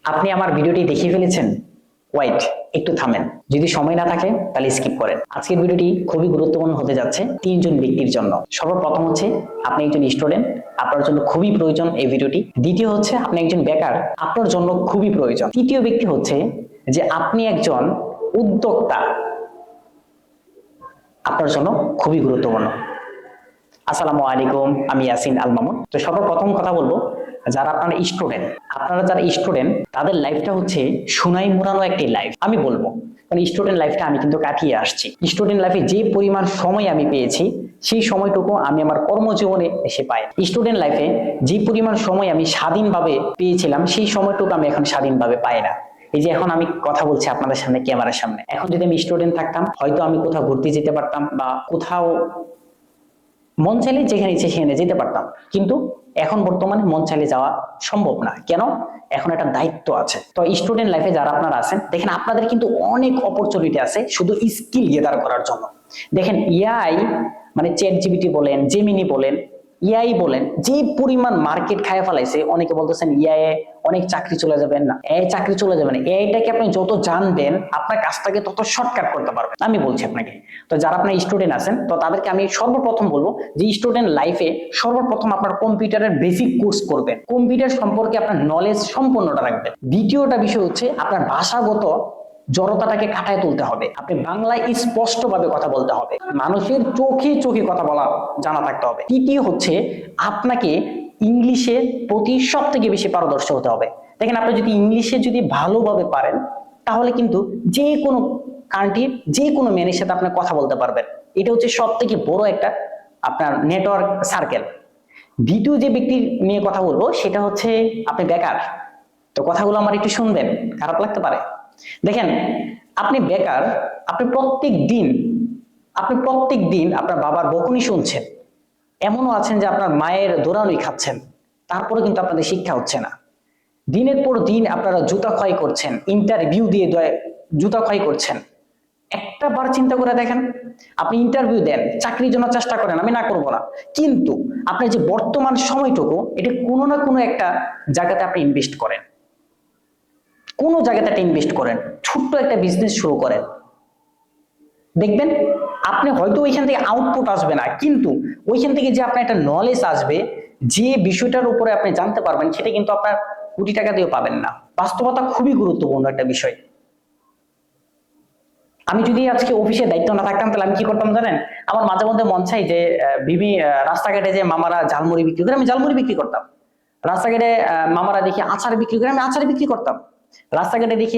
আপনি আমার ভিডিওটি দেখে ফেলেছেন? ওয়েট, একটু থামেন। যদি সময় না থাকে তাহলে স্কিপ করেন। আজকের ভিডিওটি খুবই গুরুত্বপূর্ণ হতে যাচ্ছে তিনজন ব্যক্তির জন্য। সর্বপ্রথম হচ্ছে আপনি একজন স্টুডেন্ট, আপনার জন্য খুবই প্রয়োজন এই ভিডিওটি। দ্বিতীয় হচ্ছে আপনি একজন বেকার, আপনার জন্য খুবই প্রয়োজন। তৃতীয় ব্যক্তি হচ্ছে যে আপনি একজন উদ্যোক্তা, আপনার জন্য খুবই গুরুত্বপূর্ণ। আসসালামু আলাইকুম, আমি ইয়াসিন আল মামুন। তো সর্বপ্রথম কথা বলবো, যারা আপনারা স্টুডেন্ট, আপনারা যারা স্টুডেন্ট তাদের লাইফটা হচ্ছে সোনাই মোড়ানো একটি লাইফ। আমি বলবো কারণ স্টুডেন্ট লাইফটা আমি কিন্তু কাটিয়ে আসছি। স্টুডেন্ট লাইফে যে পরিমাণ সময় আমি পেয়েছি সেই সময়টুকু আমি আমার কর্মজীবনে এসে পাই। স্টুডেন্ট লাইফে যে পরিমাণ সময় আমি স্বাধীনভাবে পেয়েছিলাম সেই সময়টুকু আমি এখন স্বাধীনভাবে পাই না। এই যে এখন আমি কথা বলছি আপনাদের সামনে, ক্যামেরার সামনে, এখন যদি আমি স্টুডেন্ট থাকতাম হয়তো আমি কোথাও ঘুরতে যেতে পারতাম বা কোথাও মন চাইলে যেখানে ইচ্ছে সেখানে যেতে পারতাম, কিন্তু এখন বর্তমানে মন চাইলে যাওয়া সম্ভব না। কেন? এখন একটা দায়িত্ব আছে। তো স্টুডেন্ট লাইফে যারা আপনারা আছেন, দেখেন আপনাদের কিন্তু অনেক অপরচুনিটি আছে শুধু স্কিল গেদার করার জন্য। দেখেন এআই মানে চ্যাট জিপিটি বলেন, জেমিনি বলেন, এআই বলেন, যে পরিমাণ মার্কেট খায় ফেলাইছে। অনেকে বলতেছেন এআই অনেক চাকরি চলে যাবেন, না এআই চাকরি চলে যাবে না। এআইটাকে আপনি যত জানবেন আপনার কাজটাকে তত শর্টকাট করতে পারবেন, আমি বলছি আপনাকে। তো যারা আপনার স্টুডেন্ট আছেন তো তাদেরকে আমি সর্বপ্রথম বলবো যে স্টুডেন্ট লাইফে সর্বপ্রথম আপনার কম্পিউটারের বেসিক কোর্স করবেন, কম্পিউটার সম্পর্কে আপনার নলেজ সম্পূর্ণটা রাখবেন। দ্বিতীয়টা বিষয় হচ্ছে আপনার ভাষাগত জড়তাটাকে কাটায় তুলতে হবে। আপনি বাংলায় স্পষ্টভাবে কথা বলতে হবে, মানুষের চোখে চোখে কথা বলা জানা থাকতে হবে। তৃতীয় হচ্ছে আপনাকে ইংলিশের প্রতি সব থেকে বেশি পারদর্শী হতে হবে। দেখেন আপনি যদি ইংলিশে যদি ভালোভাবে পারেন তাহলে কিন্তু যে কোনো কান্ট্রির যে কোনো ম্যানের সাথে আপনি কথা বলতে পারবেন। এটা হচ্ছে সব থেকে বড় একটা আপনার নেটওয়ার্ক সার্কেল। দ্বিতীয় যে ব্যক্তি নিয়ে কথা বলবো সেটা হচ্ছে আপনি বেকার। তো কথাগুলো আমার একটু শুনবেন, খারাপ লাগতে পারে। দেখেন আপনি বেকার, আপনি প্রত্যেক দিন আপনার বাবার বকুনি শুনছেন। এমনও আছেন যে আপনার মায়ের দৌড়ানি খাচ্ছেন, তারপরে কিন্তু আপনাদের শিক্ষা হচ্ছে না। দিনের পর দিন আপনারা জুতা ক্ষয় করছেন, ইন্টারভিউ দিয়ে জুতা ক্ষয় করছেন। একটা বার চিন্তা করে দেখেন, আপনি ইন্টারভিউ দেন, চাকরির জন্য চেষ্টা করেন, আমি না করবো না, কিন্তু আপনার যে বর্তমান সময়টুকু এটা কোনো না কোনো একটা জায়গাতে আপনি ইনভেস্ট করেন, কোনো জায়গাতে একটা ইনভেস্ট করেন, ছোট্ট একটা বিজনেস শুরু করেন। দেখবেন আপনি হয়তো ওইখান থেকে আউটপুট আসবে না, কিন্তু ওইখান থেকে যে আপনার একটা নলেজ আসবে, যে বিষয়টার উপরে আপনি জানতে পারবেন, সেটা কিন্তু আপনার কোটি টাকা দিয়েও পাবেন না। বাস্তবতা খুবই গুরুত্বপূর্ণ একটা বিষয়। আমি যদি আজকে অফিসে দায়িত্ব না থাকতাম তাহলে আমি কি করতাম জানেন? আমার মাঝে মধ্যে মন চাই যে রাস্তাঘাটে যে মামারা ঝালমুড়ি বিক্রি করে আমি ঝালমুড়ি বিক্রি করতাম। রাস্তাঘাটে মামারা দেখি আচার বিক্রি করে আমি আচার বিক্রি করতাম। রাস্তাঘাটে দেখি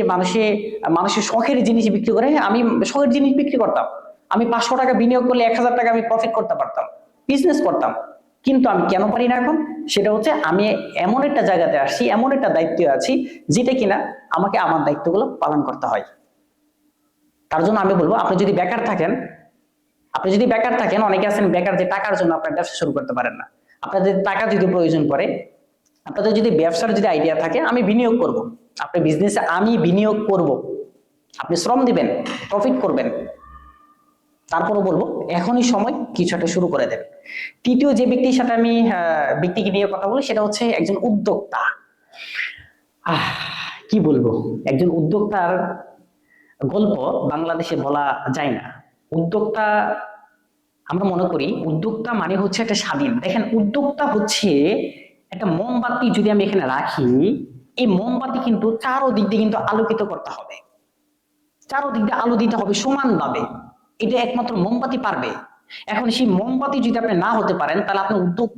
মানুষের শখের জিনিস বিক্রি করে আমি শখের জিনিস বিক্রি করতাম। আমি 500 টাকা বিনিয়োগ করলে 1000 টাকা আমি প্রফিট করতে পারতাম, বিজনেস করতাম। কিন্তু আমি কেন পারি না এখন? সেটা হচ্ছে আমি এমন একটা জায়গাতে আসছি, এমন একটা দায়িত্বে আছি যেটা কিনা আমাকে আমার দায়িত্বগুলো পালন করতে হয়। তার জন্য আমি বলবো আপনি যদি বেকার থাকেন, অনেকে আছেন বেকার, যে টাকার জন্য আপনার ব্যবসা শুরু করতে পারেন না। আপনাদের টাকা যদি প্রয়োজন পড়ে, আপনাদের যদি ব্যবসার যদি আইডিয়া থাকে, আমি বিনিয়োগ করব, আপনি বিজনেসে আমি বিনিয়োগ করব, আপনি শ্রম দিবেন, প্রফিট করবেন, তারপরও বলবো এখনই সময় কিছু একটা শুরু করে দেন। তৃতীয় যে ব্যক্তির সাথে আমি ব্যক্তিকে নিয়ে কথা বলি সেটা হচ্ছে একজন উদ্যোক্তা। আহ কি বলবো, একজন উদ্যোক্তার গল্প বাংলাদেশে বলা যায় না। উদ্যোক্তা, আমরা মনে করি উদ্যোক্তা মানে হচ্ছে একটা স্বাধীন। দেখেন উদ্যোক্তা হচ্ছে একটা মোমবাতি, যদি আমি এখানে রাখি, এই মোমবাতি কিন্তু চারোদিক দিয়ে কিন্তু আলোকিত করতে হবে, চারোদিক দিয়ে আলো দিতে হবে সমানভাবে। এটা একমাত্র মোমবাতি পারবে। এখন সেই মোমবাতি যদি আপনি না হতে পারেন তাহলে আপনি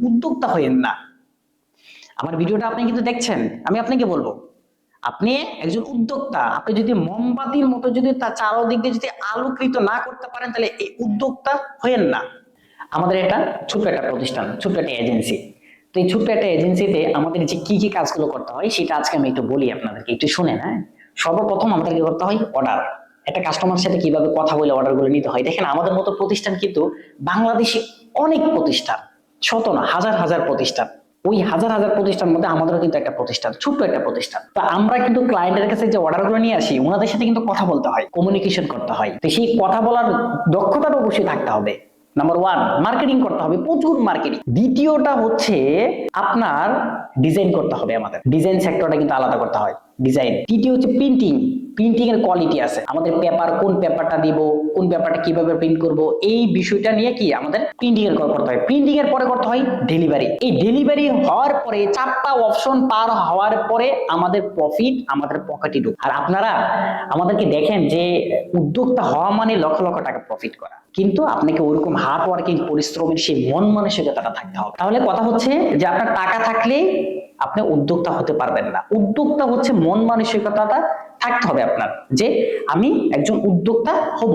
উদ্যোক্তা হয়েন না। আমার ভিডিওটা আপনি কিন্তু দেখছেন, আমি আপনাকে বলবো আপনি একজন উদ্যোক্তা। আপনি যদি মোমবাতির মতো যদি তার চারদিক দিয়ে যদি আলোকিত না করতে পারেন তাহলে এই উদ্যোক্তা হয়েন না। আমাদের এটা ছোট্ট একটা প্রতিষ্ঠান, ছোট্ট একটা এজেন্সি। তো এই ছোট্ট একটা এজেন্সিতে আমাদের যে কি কি কাজগুলো করতে হয় সেটা আজকে আমি একটু বলি আপনাদেরকে, একটু শুনেন। হ্যাঁ, সর্বপ্রথম আমাদেরকে করতে হয় অর্ডার। একটা কাস্টমার সাথে কিভাবে কথা বলে অর্ডার গুলো নিতে হয়। দেখেন আমাদের মতো প্রতিষ্ঠান কিন্তু বাংলাদেশে অনেক প্রতিষ্ঠান, শত না হাজার হাজার প্রতিষ্ঠান। ওই হাজার হাজার প্রতিষ্ঠান মধ্যে আমাদেরও কিন্তু একটা প্রতিষ্ঠান, ছোট্ট একটা প্রতিষ্ঠান। তো আমরা কিন্তু ক্লায়েন্টের কাছে যে অর্ডার গুলো নিয়ে আসি, ওনাদের সাথে কিন্তু কথা বলতে হয়, কমিউনিকেশন করতে হয়। তো সেই কথা বলার দক্ষতাটা অবশ্যই থাকতে হবে। নাম্বার ওয়ান, মার্কেটিং করতে হবে, প্রচুর মার্কেটিং। দ্বিতীয়টা হচ্ছে আপনার ডিজাইন করতে হবে। আমাদের ডিজাইন সেক্টরটা কিন্তু আলাদা করতে হয়, ডিজাইন। তৃতীয় হচ্ছে প্রিন্টিং, প্রিন্টিং এর কোয়ালিটি আছে, আমাদের পেপার কোন পেপারটা দিব, কোন পেপারটা কিভাবে প্রিন্ট করব, এই বিষয়টা নিয়ে কি আমাদের প্রিন্টিং এর করতে হয়। প্রিন্টিং এর পরে করতে হয় ডেলিভারি। এই ডেলিভারি হওয়ার পরে 4টা অপশন পার হওয়ার পরে আমাদের প্রফিট আমাদের পকেটে ঢুকে। আর আপনারা আমাদেরকে দেখেন যে উদ্যোক্তা হওয়া মানে লক্ষ লক্ষ টাকা প্রফিট করা, কিন্তু আপনাকে ওইরকম হার্ড ওয়ার্কিং, পরিশ্রমের সেই মন মানসিকতাটা থাকতে হবে। তাহলে কথা হচ্ছে যে আপনার টাকা থাকলেই আপনি উদ্যোক্তা হতে পারবেন না। উদ্যোক্তা হচ্ছে মন মানসিকতাটা থাকতে হবে আপনার, যে আমি একজন উদ্যোক্তা হব।